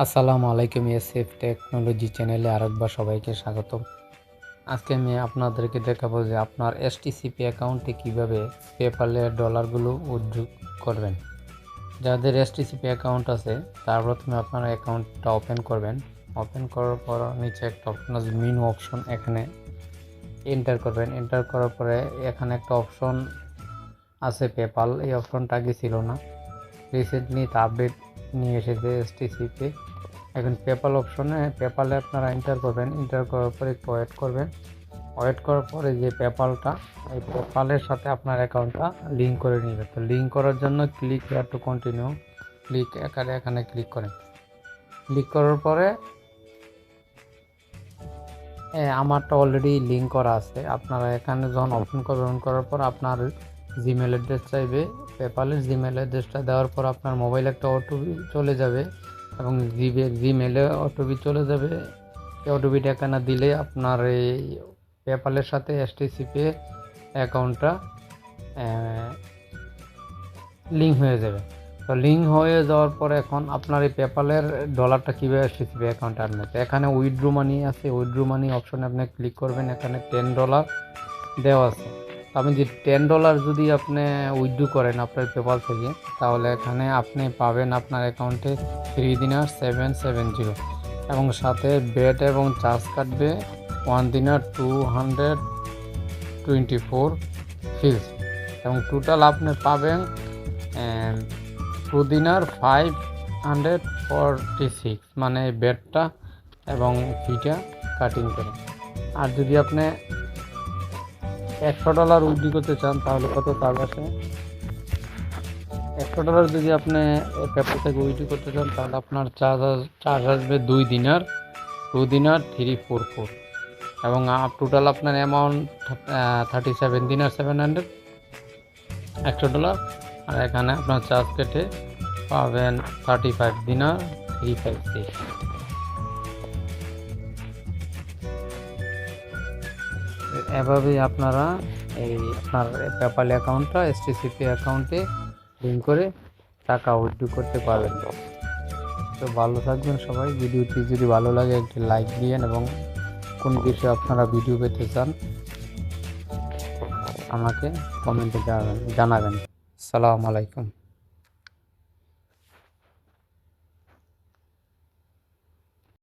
আসসালামু আলাইকুম, SF technology চ্যানেলে আরেকবার সবাইকে স্বাগতম। আজকে আমি আপনাদেরকে দেখাবো যে আপনার এসটিসিপি অ্যাকাউন্টে কিভাবে পেপ্যালে ডলারগুলো উইথড্র করবেন। যাদের এসটিসিপি অ্যাকাউন্ট আছে তার প্রথমে আপনার অ্যাকাউন্টটা ওপেন করবেন। ওপেন করার পর নিচে একটা অপশন আছে, মেনু অপশন, এখানে এন্টার করবেন। এন্টার করার পরে এখানে একটা অপশন আছে পেপ্যাল, এই অপশনটা আগে ছিল না, রিসেন্টলি তা আপডেট নিয়ে এসেছে এসটিসিপি। এখন পেপ্যাল অপশনে পেপ্যালে আপনারা এন্টার করবেন। এন্টার করার পরে একটু ওয়েট করবেন। ওয়েট করার পরে যে পেপ্যালটা, এই পেপ্যালের সাথে আপনার অ্যাকাউন্টটা লিঙ্ক করে নেবে। তো লিঙ্ক করার জন্য ক্লিক হেয়ার টু কন্টিনিউ, এখানে ক্লিক করেন। ক্লিক করার পরে আমারটা অলরেডি লিঙ্ক করা আছে। আপনারা এখানে যখন ওপেন করার পর আপনার জিমেল অ্যাড্রেস চাইবে। পেপ্যালের জিমেল অ্যাড্রেসটা দেওয়ার পর আপনার মোবাইল একটা ওটিপি চলে যাবে এবং জিমেলে ওটিপি চলে যাবে। এই ওটিপিটা এখানে দিলে আপনার এই পেপ্যালের সাথে এসটিসিপি অ্যাকাউন্টটা লিঙ্ক হয়ে যাবে। তো লিঙ্ক হয়ে যাওয়ার পরে এখন আপনার এই পেপ্যালের ডলারটা কীভাবে এসটিসিপি অ্যাকাউন্টে আনবেন, তো এখানে উইথড্র মানি আছে। উইথড্র মানি অপশনে আপনি ক্লিক করবেন। এখানে $10 দেওয়া আছে। আপনি যে $10 যদি আপনি উইথড্র করেন আপনার পেপ্যাল থেকে, তাহলে এখানে আপনি পাবেন আপনার অ্যাকাউন্টে 3 দিনার 770 এবং সাথে বেট এবং চার্জ কাটবে 1 দিনার 224 ফিলস এবং টোটাল আপনি পাবেন 2 দিনার 546, মানে বেটটা এবং ফিটা কাটিং করে। আর যদি আপনি $100 উইথড্র করতে চান তাহলে কত চার্জ আসে? $100 যদি আপনি পেপ্যাল থেকে উইথড্র করতে চান তাহলে আপনার চার্জ আসবে 2 দিনার 344 এবং টোটাল আপনার অ্যামাউন্ট 37 দিনার 700, $100। আর এখানে আপনার চার্জ কেটে পাবেন 35 দিনার 356। এভাবেই আপনারা এই আপনার পেপ্যাল অ্যাকাউন্টটা এসটিসিপি অ্যাকাউন্টে লিঙ্ক করে টাকা উইথড্র করতে পারবেন। তো ভালো থাকবেন সবাই। ভিডিওটি যদি ভালো লাগে একটি লাইক দিয়েন এবং কোন বিষয়ে আপনারা ভিডিও পেতে চান আমাকে কমেন্টে জানাবেন। আসসালামু আলাইকুম।